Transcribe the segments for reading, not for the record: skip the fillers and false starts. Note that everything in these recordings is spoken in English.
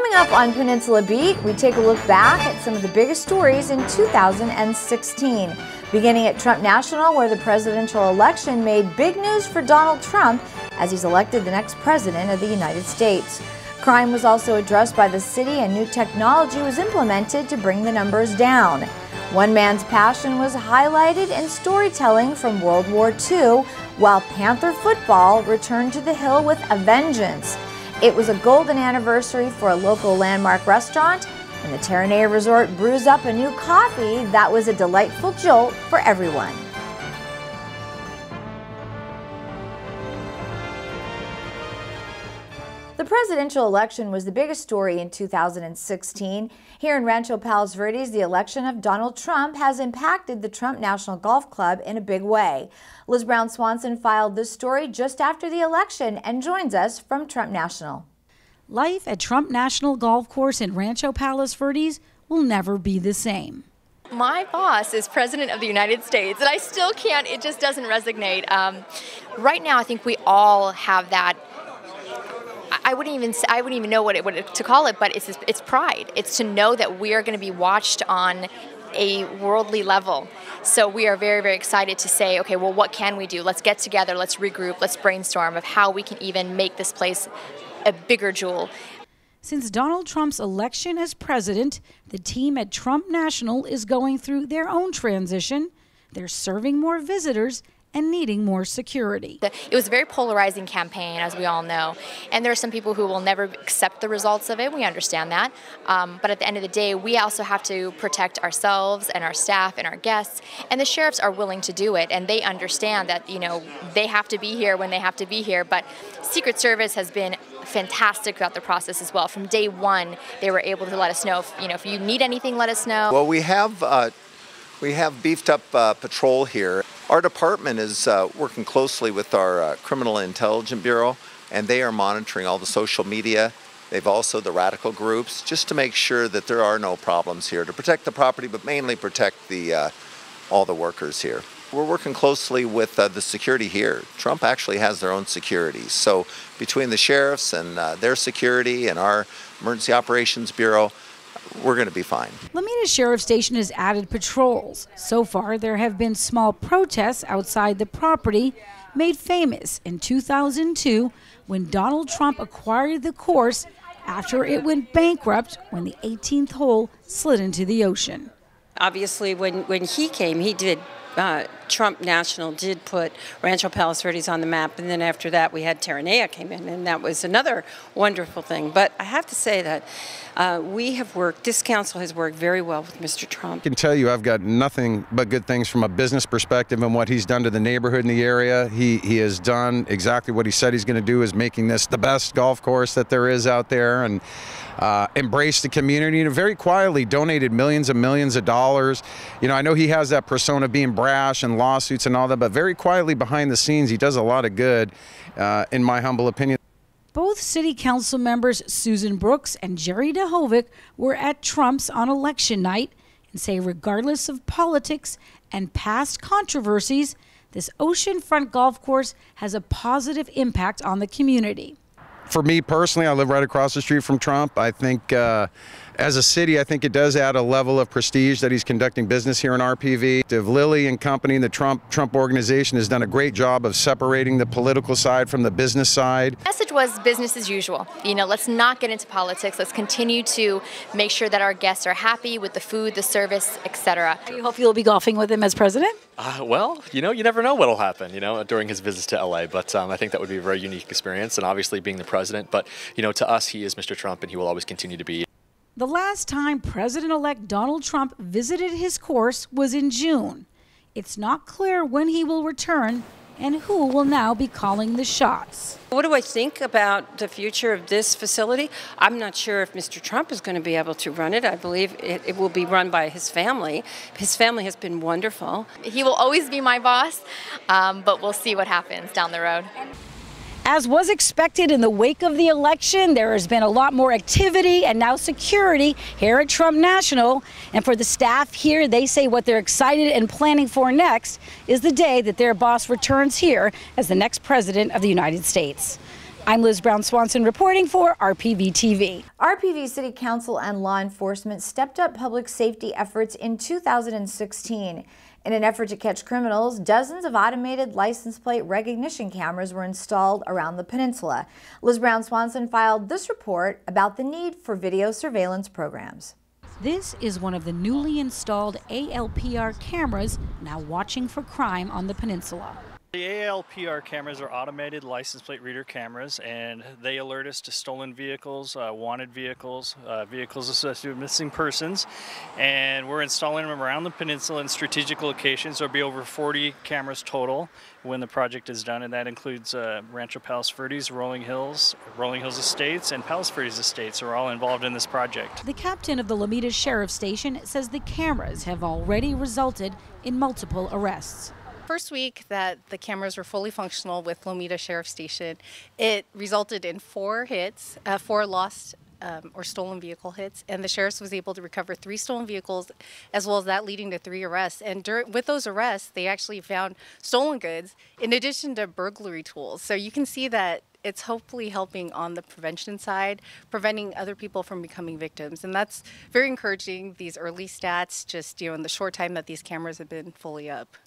Coming up on Peninsula Beat, we take a look back at some of the biggest stories in 2016. Beginning at Trump National, where the presidential election made big news for Donald Trump as he's elected the next president of the United States. Crime was also addressed by the city, and new technology was implemented to bring the numbers down. One man's passion was highlighted in storytelling from World War II, while Panther football returned to the Hill with a vengeance. It was a golden anniversary for a local landmark restaurant, and the Terranea Resort brews up a new coffee that was a delightful jolt for everyone. The presidential election was the biggest story in 2016. Here in Rancho Palos Verdes, the election of Donald Trump has impacted the Trump National Golf Club in a big way. Liz Brown Swanson filed this story just after the election and joins us from Trump National. Life at Trump National Golf Course in Rancho Palos Verdes will never be the same. My boss is President of the United States, and I still can't, it just doesn't resonate. Right now, I think we all have that. I wouldn't even know what to call it, but it's pride. It's to know that we are going to be watched on a worldly level. So we are very, very excited to say, okay, well, what can we do? Let's get together, let's regroup, let's brainstorm of how we can even make this place a bigger jewel. Since Donald Trump's election as president, the team at Trump National is going through their own transition. They're serving more visitors and needing more security. It was a very polarizing campaign, as we all know, and there are some people who will never accept the results of it. We understand that, but at the end of the day, we also have to protect ourselves and our staff and our guests, and the sheriffs are willing to do it, and they understand that, you know, they have to be here when they have to be here, but Secret Service has been fantastic throughout the process as well. From day one, they were able to let us know, if you need anything, let us know. Well, we have beefed up patrol here. Our department is working closely with our Criminal Intelligence Bureau, and they are monitoring all the social media. They've also the radical groups, just to make sure that there are no problems here, to protect the property, but mainly protect all the workers here. We're working closely with the security here. Trump actually has their own security. So between the sheriffs and their security and our Emergency Operations Bureau, we're going to be fine. Lomita Sheriff Station has added patrols. So far, there have been small protests outside the property, made famous in 2002 when Donald Trump acquired the course after it went bankrupt when the 18th hole slid into the ocean. Obviously, when he came, he did. Trump National did put Rancho Palos Verdes on the map, and then after that we had Terranea came in, and that was another wonderful thing. But I have to say that this council has worked very well with Mr. Trump. I can tell you I've got nothing but good things from a business perspective and what he's done to the neighborhood in the area. He has done exactly what he said he's going to do, is making this the best golf course that there is out there, and embraced the community and very quietly donated millions and millions of dollars. I know he has that persona of being brash and lawsuits and all that, but very quietly behind the scenes, he does a lot of good, in my humble opinion. Both city council members Susan Brooks and Jerry DeHovic were at Trump's on election night and say regardless of politics and past controversies, this oceanfront golf course has a positive impact on the community. For me personally, I live right across the street from Trump. I think as a city, I think it does add a level of prestige that he's conducting business here in RPV. Lilly and company, the Trump organization, has done a great job of separating the political side from the business side. The message was business as usual. Let's not get into politics. Let's continue to make sure that our guests are happy with the food, the service, etc. Do you hope you'll be golfing with him as president? Well, you never know what'll happen, during his visits to LA, but I think that would be a very unique experience, and obviously being the president, but, to us, he is Mr. Trump, and he will always continue to be. The last time President-elect Donald Trump visited his course was in June. It's not clear when he will return and who will now be calling the shots. What do I think about the future of this facility? I'm not sure if Mr. Trump is going to be able to run it. I believe it will be run by his family. His family has been wonderful. He will always be my boss, but we'll see what happens down the road. As was expected in the wake of the election, there has been a lot more activity and now security here at Trump National. And for the staff here, they say what they're excited and planning for next is the day that their boss returns here as the next president of the United States. I'm Liz Brown Swanson reporting for RPV TV. RPV City Council and law enforcement stepped up public safety efforts in 2016. In an effort to catch criminals, dozens of automated license plate recognition cameras were installed around the peninsula. Liz Brown Swanson filed this report about the need for video surveillance programs. This is one of the newly installed ALPR cameras now watching for crime on the peninsula. The ALPR cameras are automated license plate reader cameras, and they alert us to stolen vehicles, wanted vehicles, vehicles associated with missing persons, and we're installing them around the peninsula in strategic locations. There'll be over 40 cameras total when the project is done, and that includes Rancho Palos Verdes, Rolling Hills Estates, and Palos Verdes Estates are all involved in this project. The captain of the Lomita Sheriff Station says the cameras have already resulted in multiple arrests. First week that the cameras were fully functional with Lomita Sheriff Station, it resulted in 4 hits, 4 lost or stolen vehicle hits, and the sheriff was able to recover 3 stolen vehicles, as well as that leading to 3 arrests. And with those arrests, they actually found stolen goods in addition to burglary tools. So you can see that it's hopefully helping on the prevention side, preventing other people from becoming victims. And that's very encouraging, these early stats, just in the short time that these cameras have been fully up.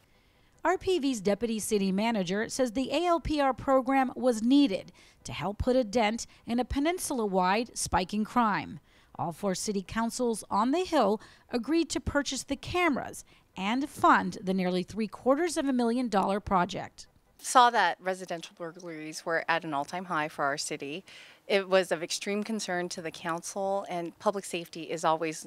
RPV's deputy city manager says the ALPR program was needed to help put a dent in a peninsula-wide spike in crime. All 4 city councils on the Hill agreed to purchase the cameras and fund the nearly $750,000 project. Saw that residential burglaries were at an all-time high for our city. It was of extreme concern to the council, and public safety is always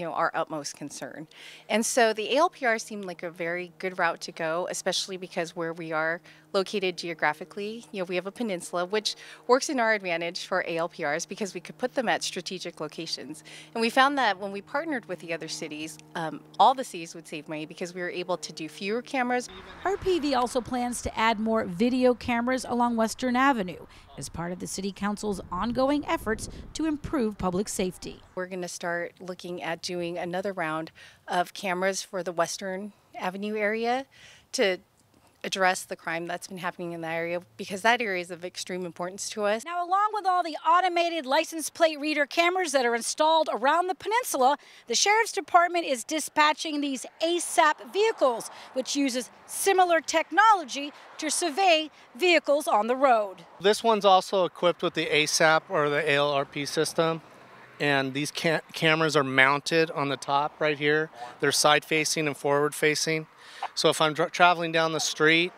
our utmost concern. And so the ALPR seemed like a very good route to go, especially because where we are located geographically, we have a peninsula, which works in our advantage for ALPRs because we could put them at strategic locations. And we found that when we partnered with the other cities, all the cities would save money because we were able to do fewer cameras. RPV also plans to add more video cameras along Western Avenue as part of the City Council's ongoing efforts to improve public safety. We're going to start looking at doing another round of cameras for the Western Avenue area to address the crime that's been happening in that area, because that area is of extreme importance to us. Now, along with all the automated license plate reader cameras that are installed around the peninsula, the Sheriff's Department is dispatching these ASAP vehicles, which uses similar technology to survey vehicles on the road. This one's also equipped with the ASAP or the ALRP system, and these cameras are mounted on the top right here. They're side-facing and forward-facing. So if I'm traveling down the street,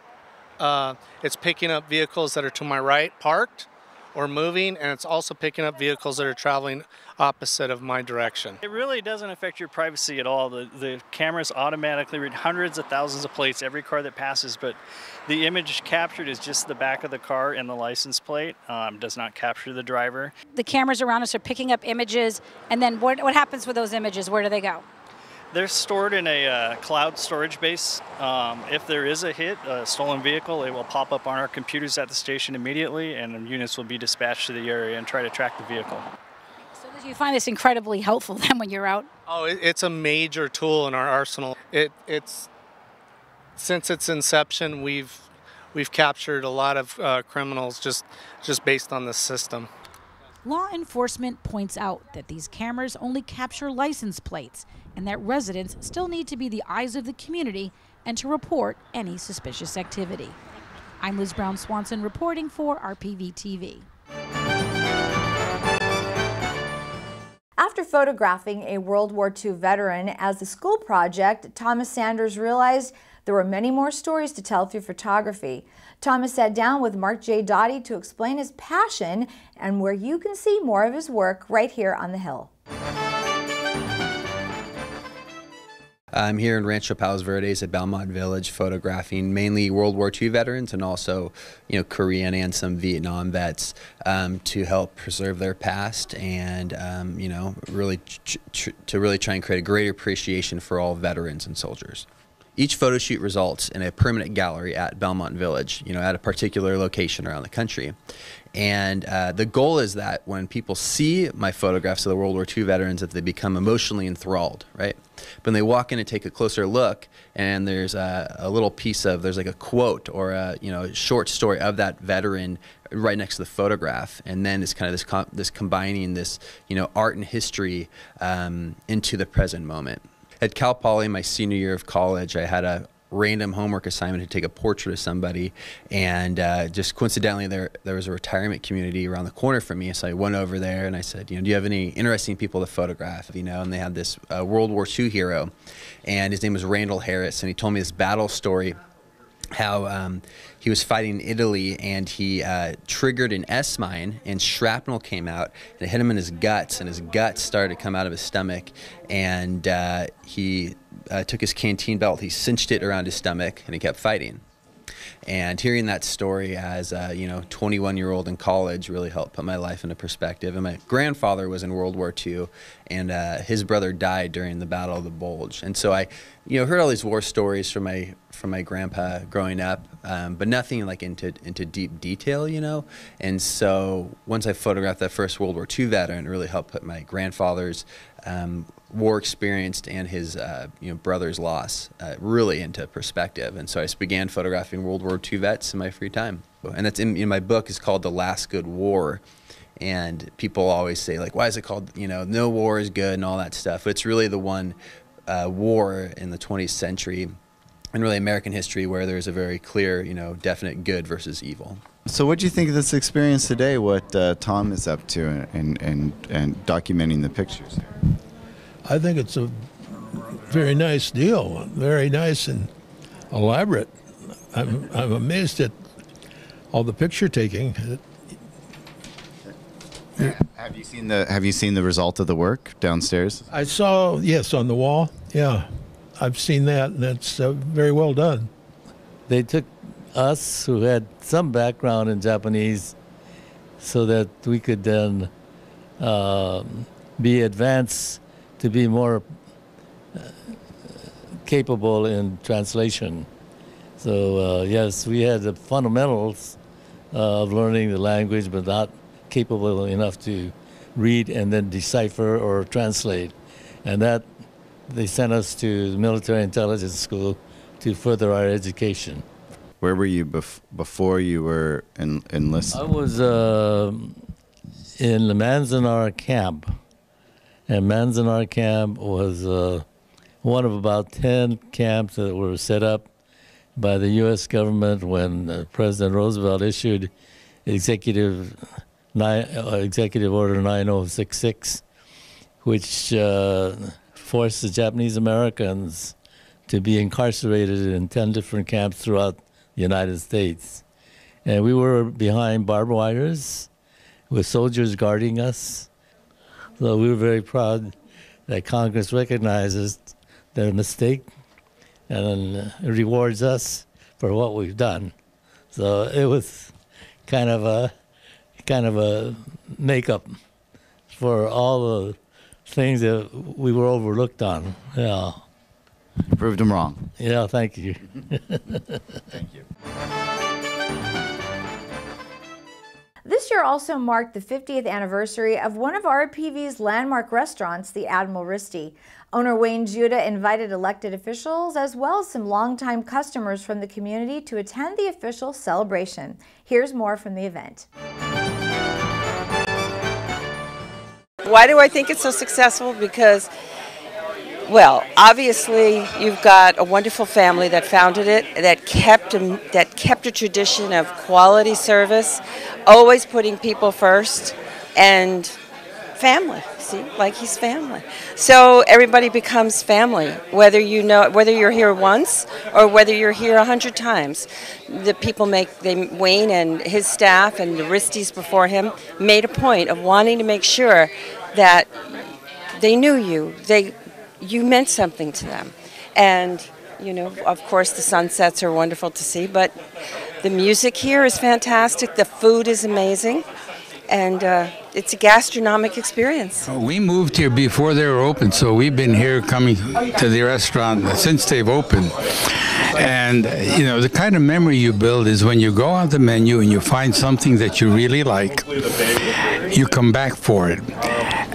it's picking up vehicles that are to my right parked or moving, and it's also picking up vehicles that are traveling opposite of my direction. It really doesn't affect your privacy at all. The cameras automatically read hundreds of thousands of plates every car that passes, but the image captured is just the back of the car and the license plate. Does not capture the driver. The cameras around us are picking up images, and then what happens with those images? Where do they go? They're stored in a cloud storage base. If there is a hit, a stolen vehicle, it will pop up on our computers at the station immediately, and units will be dispatched to the area and try to track the vehicle. So do you find this incredibly helpful then when you're out? Oh, it's a major tool in our arsenal. It's since its inception, we've captured a lot of criminals just based on this system. Law enforcement points out that these cameras only capture license plates and that residents still need to be the eyes of the community and to report any suspicious activity. I'm Liz Brown Swanson reporting for RPV TV. After photographing a World War II veteran as a school project, Thomas Sanders realized there were many more stories to tell through photography. Thomas sat down with Mark J. Doughty to explain his passion and where you can see more of his work right here on the Hill. I'm here in Rancho Palos Verdes at Belmont Village photographing mainly World War II veterans and also, Korean and some Vietnam vets to help preserve their past and, really try and create a greater appreciation for all veterans and soldiers. Each photo shoot results in a permanent gallery at Belmont Village, at a particular location around the country. And the goal is that when people see my photographs of the World War II veterans, that they become emotionally enthralled, right? But when they walk in and take a closer look, and there's a little piece of, there's like a quote or a short story of that veteran right next to the photograph, and then it's kind of this combining this, you know, art and history into the present moment. At Cal Poly, my senior year of college, I had a random homework assignment to take a portrait of somebody, and just coincidentally there was a retirement community around the corner from me, so I went over there and I said, you know, do you have any interesting people to photograph, you know? And they had this World War II hero, and his name was Randall Harris, and he told me this battle story, how he was fighting in Italy, and he triggered an S-mine, and shrapnel came out and it hit him in his guts, and his guts started to come out of his stomach, and he took his canteen belt, he cinched it around his stomach, and he kept fighting. And hearing that story as a 21-year-old in college really helped put my life into perspective. And my grandfather was in World War II, and his brother died during the Battle of the Bulge. And so I, heard all these war stories from my grandpa growing up, but nothing like into deep detail, And so once I photographed that first World War II veteran, it really helped put my grandfather's war experience and his brother's loss really into perspective. And so I just began photographing World War II vets in my free time. And that's in my book is called The Last Good War. And people always say, like, why is it called, no war is good and all that stuff. But it's really the one war in the 20th century and really American history where there's a very clear, definite good versus evil. So what do you think of this experience today, what Tom is up to and documenting the pictures? I think it's a very nice deal, very nice and elaborate. I'm amazed at all the picture taking. Have you seen the result of the work downstairs? I saw, yes, on the wall. Yeah, I've seen that, and it's very well done. They took us, who had some background in Japanese, so that we could then be advanced to be more capable in translation. So yes, we had the fundamentals of learning the language, but not capable enough to read and then decipher or translate. And that they sent us to the military intelligence school to further our education. Where were you before you were enlisted? I was in the Manzanar camp. And Manzanar camp was one of about 10 camps that were set up by the U.S. government when President Roosevelt issued Executive Order 9066, which forced the Japanese Americans to be incarcerated in 10 different camps throughout the United States. And we were behind barbed wires with soldiers guarding us. So we were very proud that Congress recognizes their mistake and rewards us for what we've done. So it was kind of a makeup for all the things that we were overlooked on. Yeah. You proved them wrong. Yeah, thank you. Thank you. This year also marked the 50th anniversary of one of RPV's landmark restaurants, the Admiral Risty. Owner Wayne Judah invited elected officials as well as some longtime customers from the community to attend the official celebration. Here's more from the event. Why do I think it's so successful? Because, well, obviously you've got a wonderful family that founded it, that kept a tradition of quality service, always putting people first, and family. See, like he's family. So everybody becomes family, whether you're here once or whether you're here 100 times. The people Wayne and his staff and the Risties before him made a point of wanting to make sure that they knew you meant something to them. And, of course the sunsets are wonderful to see, but the music here is fantastic, the food is amazing, and it's a gastronomic experience. We moved here before they were open, so we've been here coming to the restaurant since they've opened. And, the kind of memory you build is when you go on the menu and you find something that you really like, you come back for it.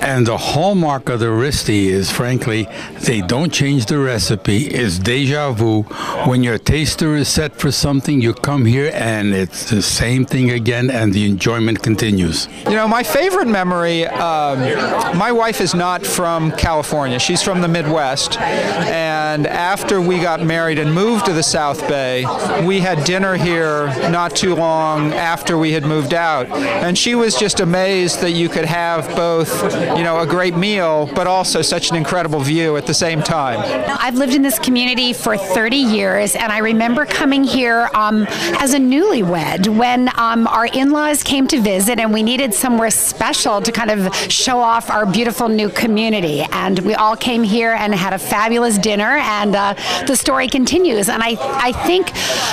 And the hallmark of the Risti is, frankly, they don't change the recipe. It's deja vu. When your taster is set for something, you come here and it's the same thing again, and the enjoyment continues. You know, my favorite memory, my wife is not from California. She's from the Midwest. And after we got married and moved to the South Bay, we had dinner here not too long after we had moved out. And she was just amazed that you could have both, you know, a great meal, but also such an incredible view at the same time. I've lived in this community for 30 years, and I remember coming here as a newlywed when our in-laws came to visit, and we needed somewhere special to kind of show off our beautiful new community. And we all came here and had a fabulous dinner, and the story continues. And I think,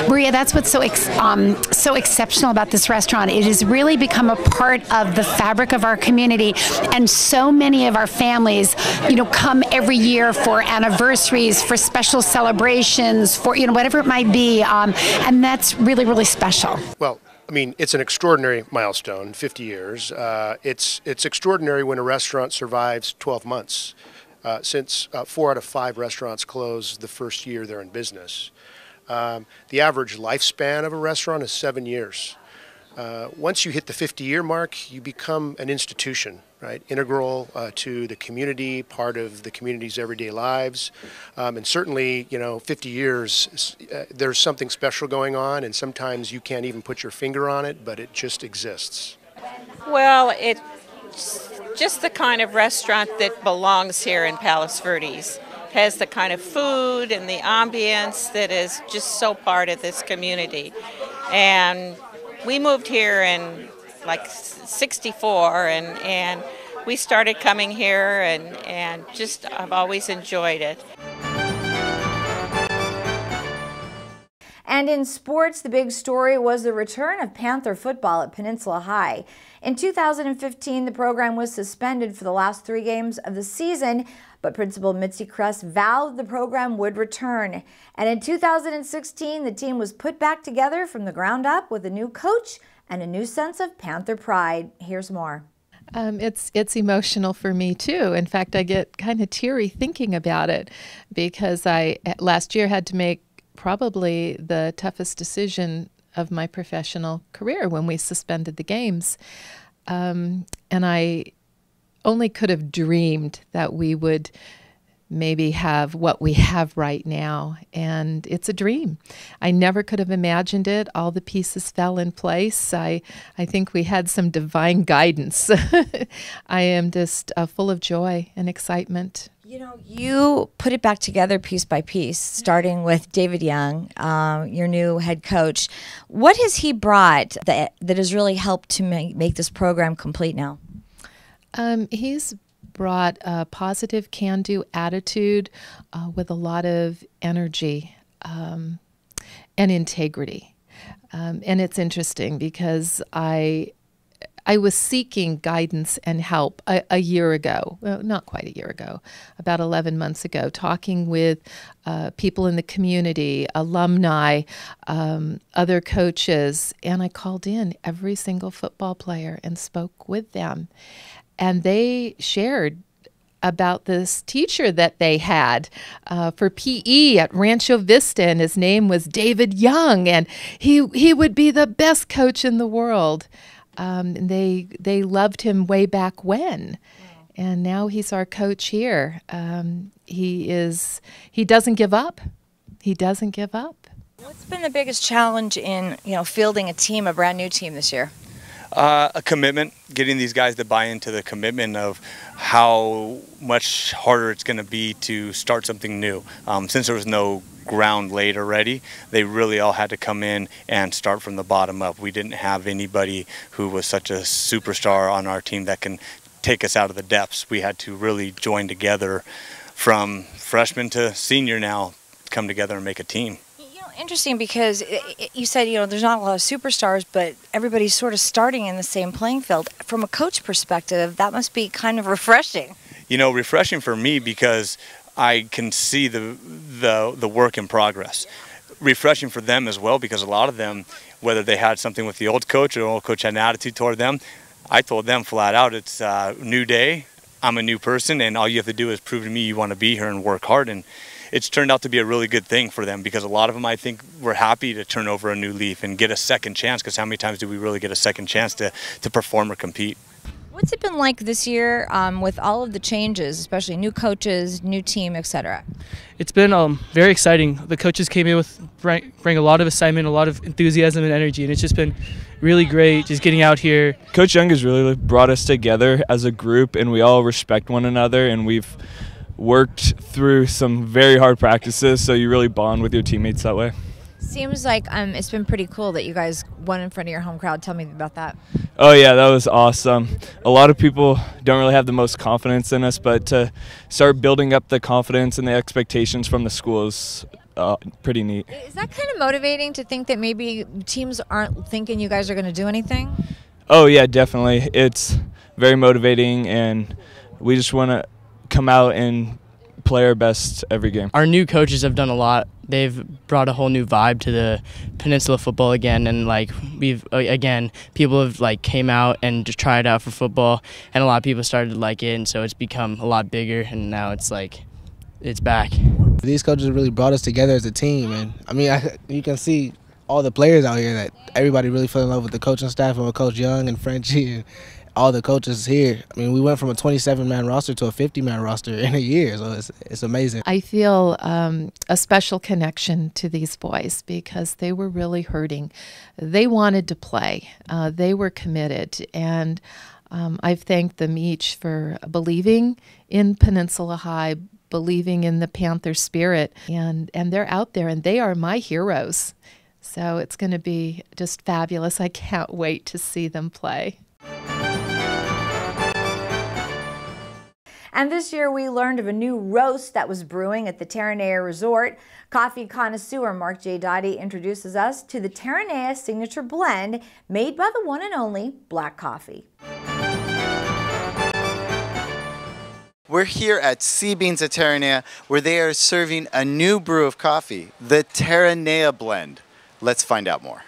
Maria, that's what's so exceptional about this restaurant. It has really become a part of the fabric of our community, and so many of our families, you know, come every year for anniversaries, for special celebrations, for, you know, whatever it might be, and that's really, really special. Well, I mean, it's an extraordinary milestone, 50 years. It's extraordinary when a restaurant survives 12 months. Since 4 out of 5 restaurants close the first year they're in business. The average lifespan of a restaurant is 7 years. Once you hit the 50-year mark, you become an institution, right? Integral to the community, part of the community's everyday lives. And certainly, you know, 50 years, there's something special going on, and sometimes you can't even put your finger on it, but it just exists. Well, it's just the kind of restaurant that belongs here in Palos Verdes. It has the kind of food and the ambience that is just so part of this community. And we moved here in like 64, and we started coming here, and just I've always enjoyed it. And in sports, the big story was the return of Panther football at Peninsula High. In 2015, the program was suspended for the last 3 games of the season, but Principal Mitzi Kress vowed the program would return. And in 2016, the team was put back together from the ground up with a new coach and a new sense of Panther pride. Here's more. It's emotional for me too. In fact, I get kind of teary thinking about it, because I last year had to make probably the toughest decision of my professional career when we suspended the games. And I only could have dreamed that we would maybe have what we have right now. And it's a dream. I never could have imagined it. All the pieces fell in place. I think we had some divine guidance. I am just full of joy and excitement. You know, you put it back together piece by piece, starting with David Young, your new head coach. What has he brought that has really helped to make this program complete now? He's brought a positive can-do attitude with a lot of energy and integrity. And it's interesting because I was seeking guidance and help a year ago, well, not quite a year ago, about 11 months ago, talking with people in the community, alumni, other coaches, and I called in every single football player and spoke with them. And they shared about this teacher that they had for PE at Rancho Vista, and his name was David Young, and he would be the best coach in the world. And they loved him way back when, and now he's our coach here. He doesn't give up. He doesn't give up. What's been the biggest challenge in fielding a brand new team this year? A commitment, getting these guys to buy into the commitment of how much harder it's going to be to start something new. Since there was no ground laid already, they really all had to come in and start from the bottom up. We didn't have anybody who was such a superstar on our team that can take us out of the depths. We had to really join together from freshman to senior now, come together and make a team. Interesting, because you said, there's not a lot of superstars, but everybody's sort of starting in the same playing field. From a coach perspective, that must be kind of refreshing. Refreshing for me because I can see the work in progress. Refreshing for them as well, because a lot of them, whether they had something with the old coach or the old coach had an attitude toward them, I told them flat out, it's a new day, I'm a new person, and all you have to do is prove to me you want to be here and work hard. And it's turned out to be a really good thing for them, because a lot of them, I think, were happy to turn over a new leaf and get a second chance, because how many times do we really get a second chance to perform or compete? What's it been like this year with all of the changes, especially new coaches, new team, etc.? It's been very exciting. The coaches came in with bring a lot of excitement, a lot of enthusiasm and energy, and it's just been really great just getting out here. Coach Young has really brought us together as a group, and we all respect one another, and we've worked through some very hard practices, so you really bond with your teammates that way. Seems like it's been pretty cool that you guys won in front of your home crowd. Tell me about that. Oh yeah, that was awesome. A lot of people don't really have the most confidence in us, but to start building up the confidence and the expectations from the school is pretty neat. Is that kind of motivating to think that maybe teams aren't thinking you guys are going to do anything? Oh yeah, definitely. It's very motivating, and we just want to come out and play our best every game. Our new coaches have done a lot. They've brought a whole new vibe to the Peninsula football again, and like people have like came out and just tried out for football, and a lot of people started to like it, and so it's become a lot bigger, and now it's like it's back. These coaches really brought us together as a team, and I mean you can see all the players out here that everybody really fell in love with the coaching staff and with Coach Young and Frenchie and all the coaches here. I mean, we went from a 27-man roster to a 50-man roster in a year, so it's amazing. I feel a special connection to these boys because they were really hurting. They wanted to play. They were committed, and I've thanked them each for believing in Peninsula High, believing in the Panther spirit, and they're out there, and they are my heroes. So it's going to be just fabulous. I can't wait to see them play. And this year we learned of a new roast that was brewing at the Terranea Resort. Coffee connoisseur Mark J. Dottie introduces us to the Terranea Signature Blend made by the one and only Black Coffee. We're here at Sea Beans at Terranea, where they are serving a new brew of coffee, the Terranea Blend. Let's find out more.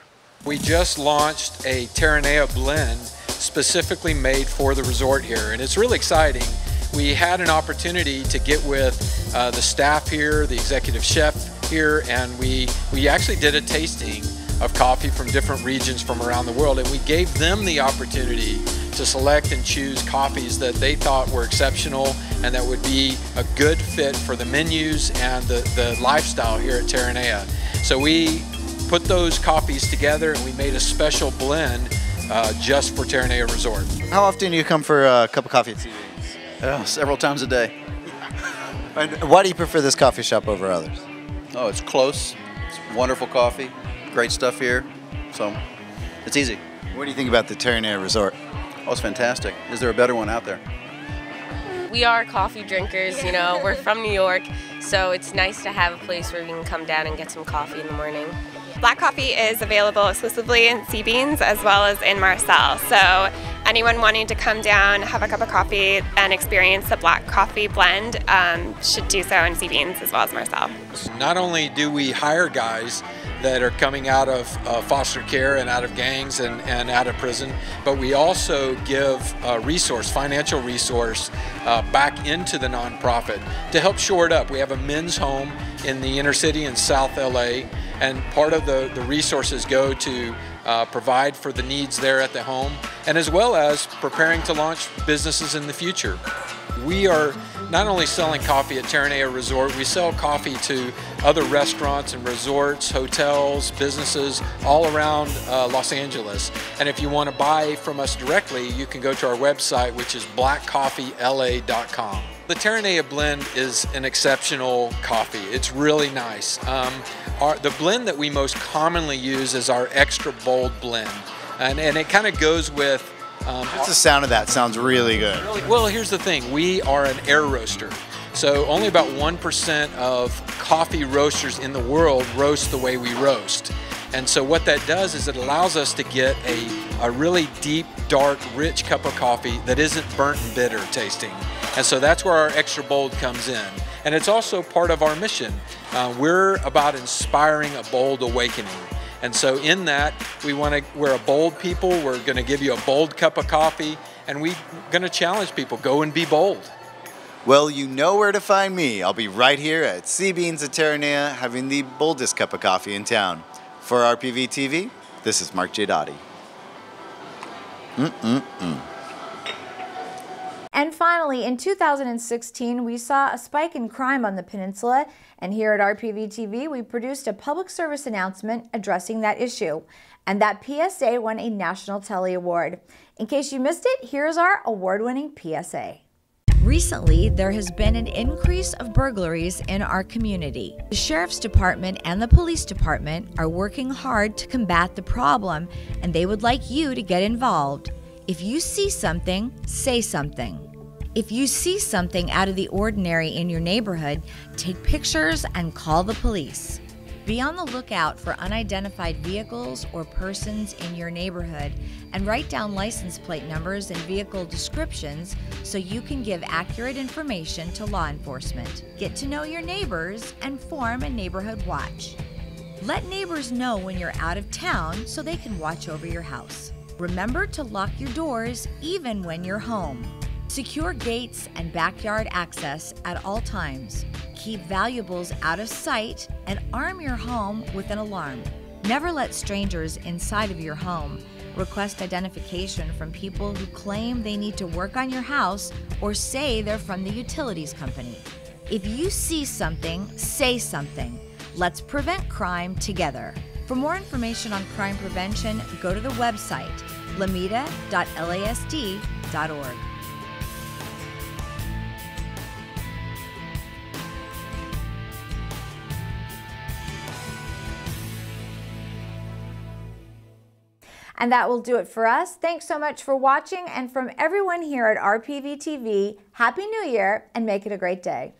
We just launched a Terranea blend specifically made for the resort here, and it's really exciting. We had an opportunity to get with the staff here, the executive chef here, and we actually did a tasting of coffee from different regions from around the world, and we gave them the opportunity to select and choose coffees that they thought were exceptional and that would be a good fit for the menus and the lifestyle here at Terranea. So we put those coffees together and we made a special blend just for Terranea Resort. How often do you come for a cup of coffee at Sea Beans? Several times a day. And why do you prefer this coffee shop over others? Oh, it's close. It's wonderful coffee. Great stuff here. So it's easy. What do you think about the Terranea Resort? Oh, it's fantastic. Is there a better one out there? We are coffee drinkers, you know. We're from New York, so it's nice to have a place where we can come down and get some coffee in the morning. Black coffee is available exclusively in Sea Beans as well as in Marcel. So anyone wanting to come down, have a cup of coffee, and experience the black coffee blend should do so in Sea Beans as well as Marcel. Not only do we hire guys that are coming out of foster care and out of gangs and out of prison, but we also give a resource, financial resource, back into the nonprofit to help shore it up. We have a men's home in the inner city in South LA, and part of the resources go to provide for the needs there at the home, and as well as preparing to launch businesses in the future. We are not only selling coffee at Terranea Resort, we sell coffee to other restaurants and resorts, hotels, businesses all around Los Angeles. And if you want to buy from us directly, you can go to our website, which is blackcoffeela.com. The Terranea blend is an exceptional coffee. It's really nice. The blend that we most commonly use is our extra bold blend. And it kind of goes with what's the sound of that? Sounds really good. Well, here's the thing. We are an air roaster. So only about 1% of coffee roasters in the world roast the way we roast. And so what that does is it allows us to get a really deep, dark, rich cup of coffee that isn't burnt and bitter tasting. And so that's where our extra bold comes in. And it's also part of our mission. We're about inspiring a bold awakening. And so in that, we're a bold people. We're going to give you a bold cup of coffee, and we're going to challenge people, go and be bold. Well, you know where to find me. I'll be right here at Sea Beans at Terranea having the boldest cup of coffee in town. For RPV TV, this is Mark J. Dottie. And finally, in 2016, we saw a spike in crime on the peninsula, and here at RPV TV, we produced a public service announcement addressing that issue. And that PSA won a National Telly Award. In case you missed it, here's our award-winning PSA. Recently, there has been an increase of burglaries in our community. The Sheriff's Department and the Police Department are working hard to combat the problem, and they would like you to get involved. If you see something, say something. If you see something out of the ordinary in your neighborhood, take pictures and call the police. Be on the lookout for unidentified vehicles or persons in your neighborhood, and write down license plate numbers and vehicle descriptions so you can give accurate information to law enforcement. Get to know your neighbors and form a neighborhood watch. Let neighbors know when you're out of town so they can watch over your house. Remember to lock your doors even when you're home. Secure gates and backyard access at all times. Keep valuables out of sight and arm your home with an alarm. Never let strangers inside of your home. Request identification from people who claim they need to work on your house or say they're from the utilities company. If you see something, say something. Let's prevent crime together. For more information on crime prevention, go to the website lameda.lasd.org. And that will do it for us. Thanks so much for watching, and from everyone here at RPV TV, Happy New Year and make it a great day.